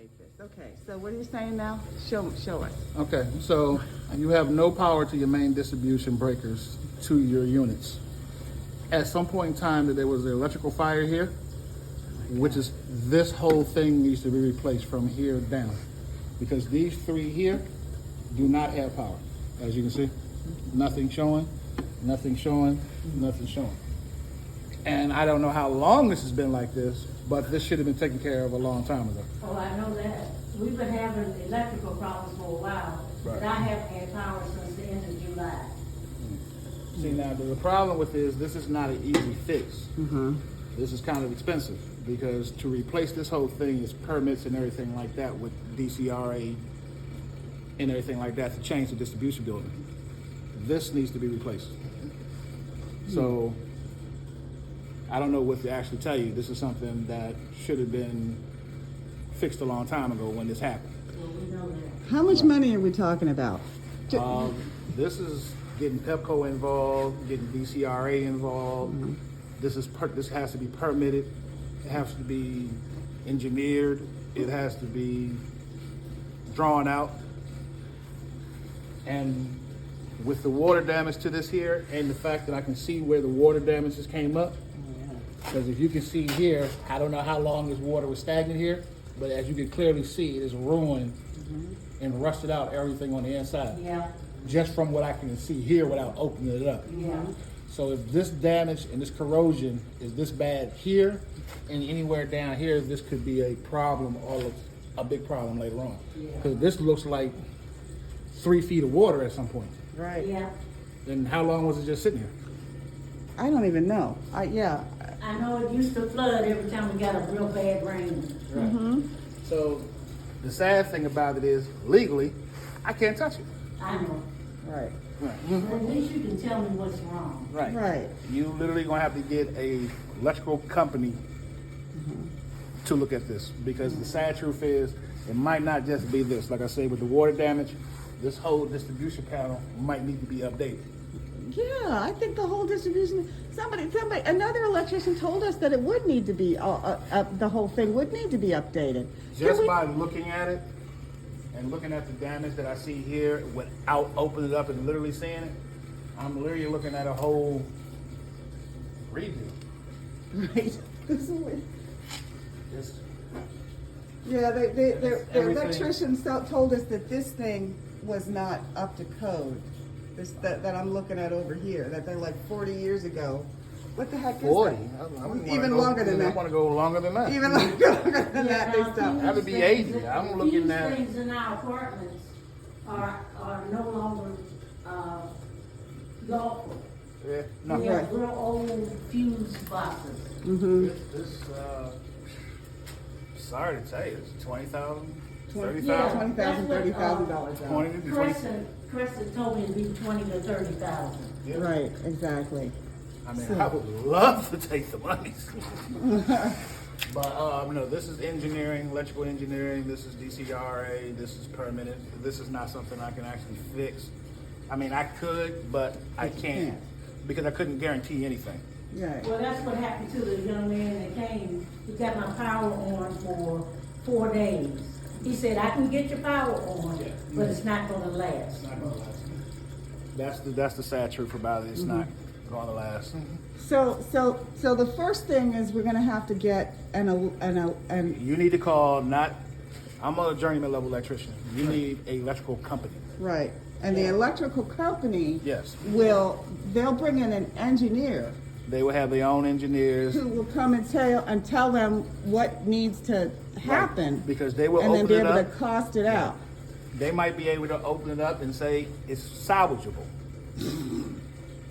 appreciate this. Okay, so what are you saying now? Show us. Okay, so you have no power to your main distribution breakers to your units. At some point in time, there was an electrical fire here, which is this whole thing needs to be replaced from here down, because these three here do not have power. As you can see, nothing showing, nothing showing, nothing showing. And I don't know how long this has been like this, but this should have been taken care of a long time ago. Oh, I know that. We've been having electrical problems for a while, Right. but I haven't had power since the end of July. See, now the problem with this is not an easy fix. This is kind of expensive because to replace this whole thing is permits and everything like that with DCRA and everything like that to change the distribution building. This needs to be replaced. So I don't know what to actually tell you. This is something that should have been fixed a long time ago when this happened. Well, we know that. How much money are we talking about? This is getting Pepco involved, getting DCRA involved. This has to be permitted. It has to be engineered. It has to be drawn out. And with the water damage to this here, and the fact that I can see where the water damages came up, because if you can see here, I don't know how long this water was stagnant here, but as you can clearly see, it is ruined and rusted out everything on the inside. Yeah, Just from what I can see here without opening it up. yeah. So if this damage and this corrosion is this bad here and anywhere down here, this could be a problem, a big problem later on. Because this looks like 3 feet of water at some point. Right. Yeah, And how long was it just sitting here? I don't even know. Yeah. I know it used to flood every time we got a real bad rain. Right. So the sad thing about it is legally, I can't touch it. I know. Right. Right. At least you can tell me what's wrong. Right. Right. You literally gonna have to get a electrical company to look at this, because the sad truth is it might not just be this. Like I say, with the water damage, this whole distribution panel might need to be updated. Yeah, I think the whole distribution. Another electrician told us that it would need to be. The whole thing would need to be updated. Just by looking at it and looking at the damage that I see here without opening it up and literally seeing it, I'm literally looking at a whole redo. Right. Just Yeah, the Everything. electrician told us that this thing was not up to code. That I'm looking at over here, that they're like 40 years ago. What the heck is 40. that? Even longer than that. I want to go longer than that. Even longer than that, they now, stopped. That would be 80. I'm looking at- These things in our apartments are no longer lawful. Yeah. We No. have real old fuse boxes. This sorry to tell you, it's 20,000, $20,000, 30,000. $30,000. 20 to 20. Crescent told me it'd be 20 to 30,000. Yeah. Right, exactly. I mean, I would love to take the money. But no, this is engineering, electrical engineering. This is DCRA. This is permitted. This is not something I can actually fix. I mean, I could, but I can't because I couldn't guarantee anything. Right. Well, that's what happened to the young man that came. He got my power on for 4 days. He said, I can get your power on, but it's not gonna last. It's not gonna last. That's the sad truth about it. It's not gonna last. So the first thing is we're gonna have to get an You need to call not. I'm a journeyman level electrician. You need a electrical company. right, and the electrical company Yes. they'll bring in an engineer They will have their own engineers. who will come and tell them what needs to happen, Because they will and then open be it able to up. cost it out. They might be able to open it up and say it's salvageable.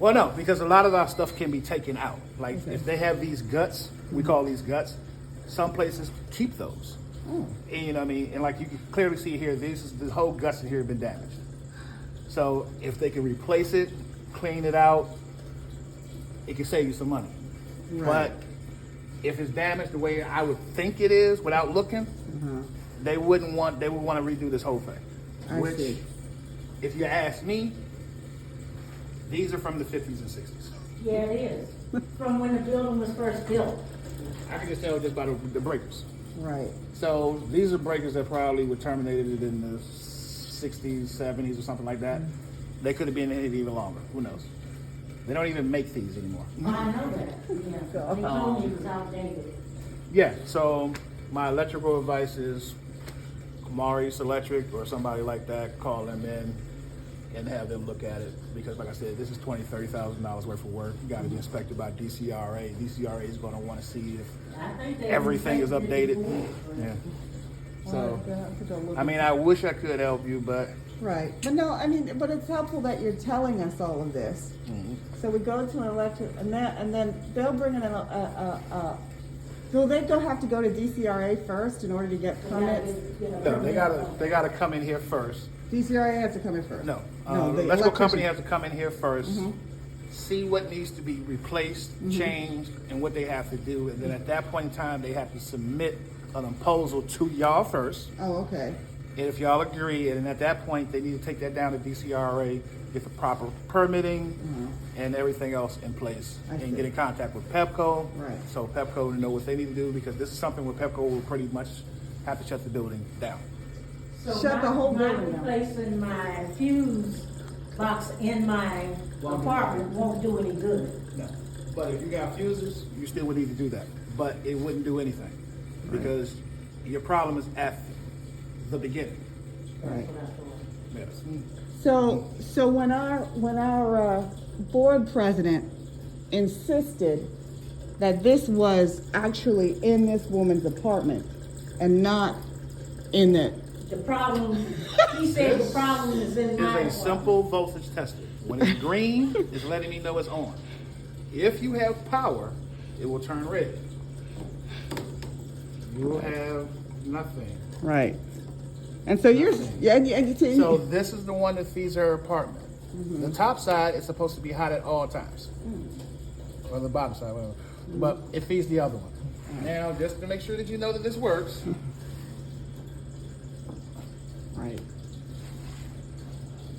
Well, no, because a lot of our stuff can be taken out. Like if they have these guts, we call these guts. Some places keep those. And, you know what I mean? And like you can clearly see here, the whole guts in here have been damaged. So if they can replace it, clean it out, it can save you some money. Right. But if it's damaged the way I would think it is without looking, they would want to redo this whole thing. I see. If you ask me, these are from the 50s and 60s. Yeah, it is. From when the building was first built. I can just tell just by the breakers. Right. So these are breakers that probably were terminated in the 60s, 70s, or something like that. They could have been in it even longer. Who knows? They don't even make these anymore. I know that, yeah. They told me it was outdated. Yeah, so my electrical advice is Mari's Electric or somebody like that, call them in and have them look at it. Because like I said, this is $20,000, $30,000 worth of work. You gotta be inspected by DCRA. DCRA is gonna wanna see if I think they everything is inspected it updated. before. Yeah. Well, So, I have to go look I mean, I wish I could help you, but Right, but no, I mean, but it's helpful that you're telling us all of this. So we go to an electric, and then they'll bring in do they have to go to DCRA first in order to get permits? no, they gotta come in here first. DCRA has to come in first? No, the the electrical company electrician. has to come in here 1st see what needs to be replaced, changed, and what they have to do, and then at that point in time, they have to submit an proposal to y'all first. Oh, okay, And if y'all agree, and at that point, they need to take that down to DCRA, get the proper permitting and everything else in place, I see. and get in contact with Pepco. Right. So Pepco to know what they need to do, because this is something where Pepco will pretty much have to shut the building down. So Shut the whole my building down. replacing my fuse box in my apartment won't do any good. No. But if you got fuses, you still would need to do that. But it wouldn't do anything, because your problem is at the beginning. right. Yes. So when our board president insisted that this was actually in this woman's apartment and not in the, The problem, he said the problem is in It's my a apartment. simple voltage tester. When it's green, it's letting me know it's on. If you have power, it will turn red. You will have nothing. right. And so you're, and you So this is the one that feeds her apartment. The top side is supposed to be hot at all times. Or the bottom side, whatever. But it feeds the other one. Now, just to make sure that you know that this works, right.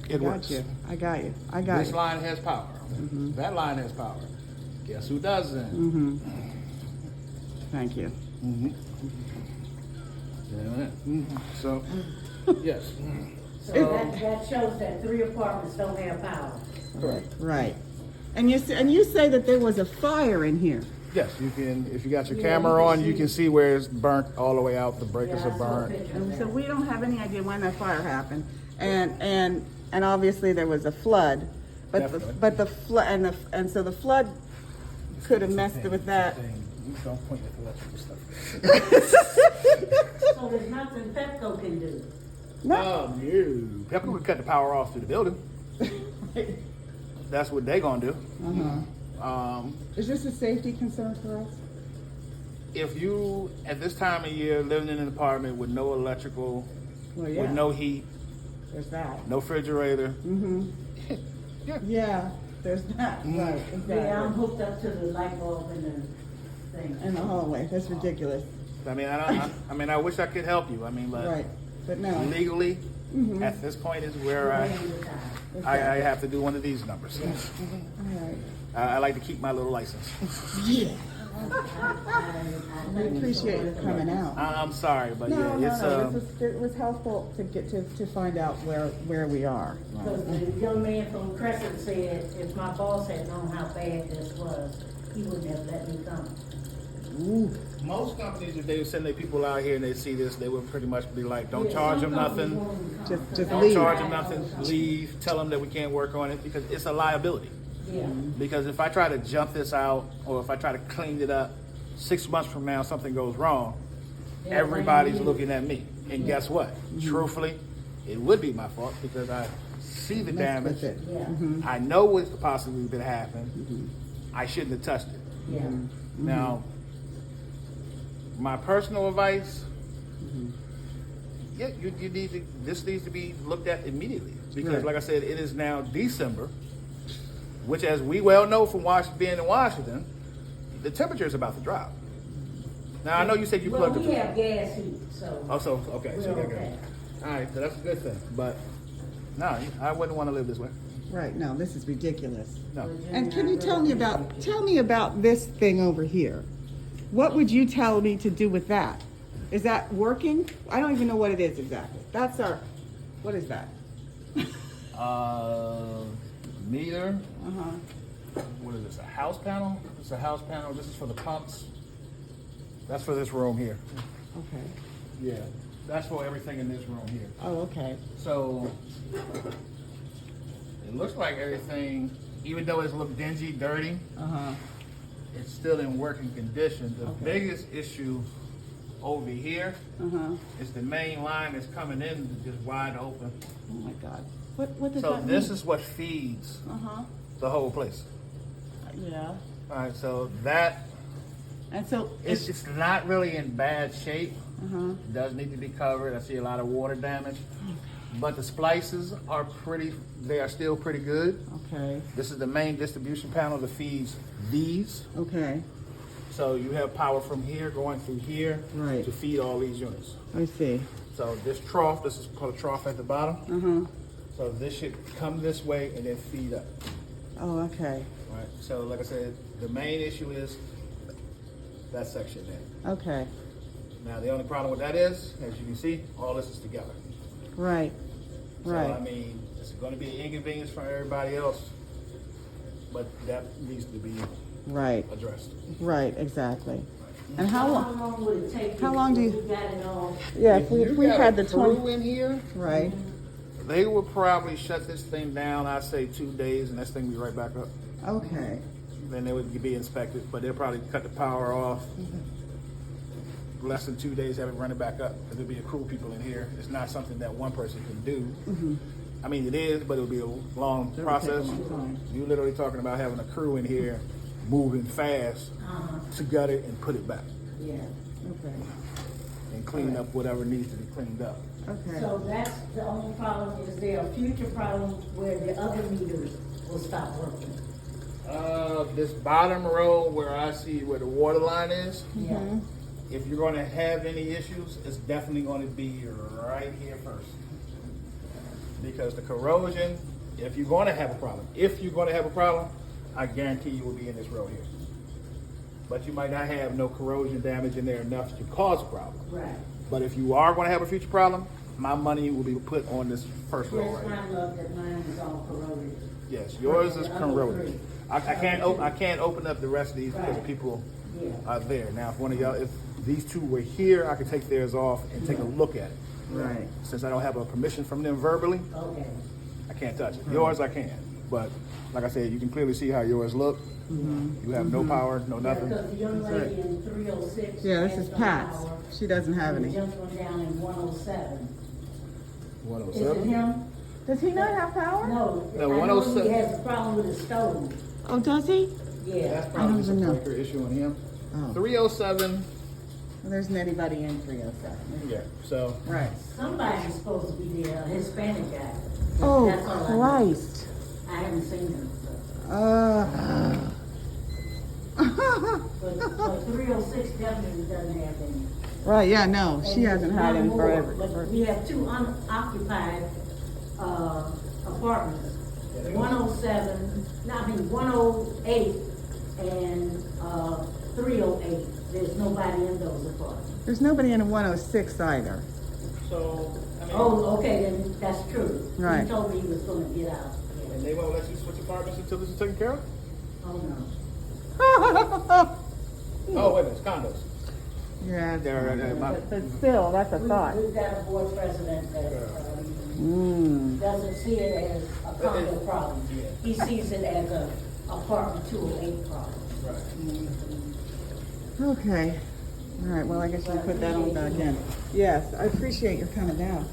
it Got works. you. I got you. I got This you. line has power. That line has power. Guess who doesn't? Thank you. So, yes. So that shows that 3 apartments don't have power. Correct. Right. And you say that there was a fire in here. Yes, you can, if you got your Yeah, camera you can on, you see. can see where it's burnt all the way out. The breakers Yeah, I are saw a burnt. picture of So that. we don't have any idea when that fire happened. And obviously there was a flood. But Definitely. the flood and so the flood could have messed with that. Don't point at the electrical stuff. So there's nothing Pepco can do. No. No. Pepper would cut the power off to the building. That's what they gonna do. Is this a safety concern for us? If you, at this time of year, living in an apartment with no electrical, Well, yeah. with no heat, There's that. no refrigerator, Yeah, there's that. Right, exactly. Yeah, I'm hooked up to the light bulb and the thing. In the hallway. That's ridiculous. I mean, I mean, I wish I could help you. I mean, but Right. But no. legally, at this point is where I have to do one of these numbers. All right. I like to keep my little license. Yeah. We appreciate you coming out. I'm sorry, but No, yeah, it's no. It was helpful to get to find out where we are. Because the young man from Crescent said if my boss had known how bad this was, he wouldn't have let me come. most companies, if they send their people out here and they see this, they would pretty much be like, don't Yeah, charge some them companies nothing. won't even come. Just Don't leave. charge them nothing. Leave. Tell them that we can't work on it, because it's a liability. Yeah. Because if I try to jump this out, or if I try to clean it up, 6 months from now something goes wrong, Yeah, everybody's blame you. looking at me. And guess what? Truthfully, it would be my fault, because I see the Messed damage. with it. Yeah. I know what could possibly could happen. I shouldn't have touched it. Yeah. Now, my personal advice, yeah, you need to, this needs to be looked at immediately. Because Right. like I said, it is now December, which, as we well know from being in Washington, the temperature is about to drop. Now, I know you said you Well, plugged we it. have gas heat, so. Oh, so, okay, so We're you're good. okay. All right, so that's a good thing. But, no, I wouldn't want to live this way. Right. No, this is ridiculous. No. And can you tell me about this thing over here? What would you tell me to do with that? Is that working? I don't even know what it is exactly. That's our, what is that? Meter. Uh-huh. What is this? A house panel? It's a house panel. This is for the pumps. That's for this room here. Okay. Yeah. That's for everything in this room here. Oh, okay. So it looks like everything, even though it's a little dingy, dirty, Uh-huh. it's still in working condition. The Okay. biggest issue over here Uh-huh. is the main line that's coming in just wide open. Oh my God. What does So that mean? this is what feeds Uh-huh. the whole place. Yeah. All right, so that And so it's not really in bad shape. uh-huh. It does need to be covered. I see a lot of water damage, but the splices are they are still pretty good. Okay. This is the main distribution panel that feeds these. Okay. So you have power from here going through here Right. to feed all these units. I see. So this trough, this is called a trough at the bottom. Uh-huh. So this should come this way and then feed up. Oh, okay. All right. So like I said, the main issue is that section there. Okay. Now the only problem with that is, as you can see, all this is together. Right. So Right. I mean, it's going to be an inconvenience for everybody else, but that needs to be Right. addressed. Right. Exactly. And how long? long would it take? How long do you- got it all? Yeah, If if you we got had a the crew 20. in here, Right. they will probably shut this thing down. I say 2 days, and this thing will be right back up. Okay. Then they would be inspected, but they'll probably cut the power off. Less than 2 days, have it running back up. Because there'll be a crew of people in here. It's not something that one person can do. I mean, it is, but it'll be a long It'll process. take a long time. You're literally talking about having a crew in here moving fast to gut it and put it back Yeah. Okay. and clean up whatever needs to be cleaned up. Okay. So that's the only problem. Is there a future problem where the other meters will stop working? This bottom row where I see where the water line is, Yeah. if you're going to have any issues, it's definitely going to be right here first. Because the corrosion, if you're going to have a problem, I guarantee you will be in this row here. But you might not have no corrosion damage in there enough to cause a problem. Right. But if you are going to have a future problem, my money will be put on this first row Yes, right here. I love that mine is all corroded. Yes, yours is The other corroded. three. I can't open up the rest of these because Right. people Yeah. are there. Now, if these two were here, I could take theirs off and take a look at it. Right. Since I don't have a permission from them verbally, Okay. I can't touch it. Yours I can, but like I said, you can clearly see how yours look. You have no power, no Yeah, nothing. because the young That's lady in 306. Yeah, this has is no Pat's. power, She doesn't have and the any. gentleman down in 107. Is it 107. him? Does he not have power? No. No, I know 107. he has a problem with his stove. Oh, does he? Yeah. That's I probably don't just a even know. breaker issue on him. Oh. 307. Well, there's not anybody in 307. Yeah. So Right. Somebody's supposed to be there, a Hispanic guy. Oh, That's all I know. Christ. I haven't seen him, so. But 306 definitely doesn't have any. Right, yeah, no, she And hasn't there's had one any more, forever. But we have 2 unoccupied, apartments. 107, no, I mean 108 and, 308. There's nobody in those apartments. There's nobody in a 106 either. so I mean, Oh, okay, then that's true. Right. He told me he was gonna get out. Yeah. and they won't let you switch apartments until this is taken care of. Oh, no. Oh wait a minute, it's condos. Yeah, My- but still, that's a thought. We've got a board president that, Mm. doesn't see it as a condo problem. Yeah. He sees it as a apartment 208 problem. Right. Okay. All right, well, I guess we put that on back in. Yes, I appreciate your coming down.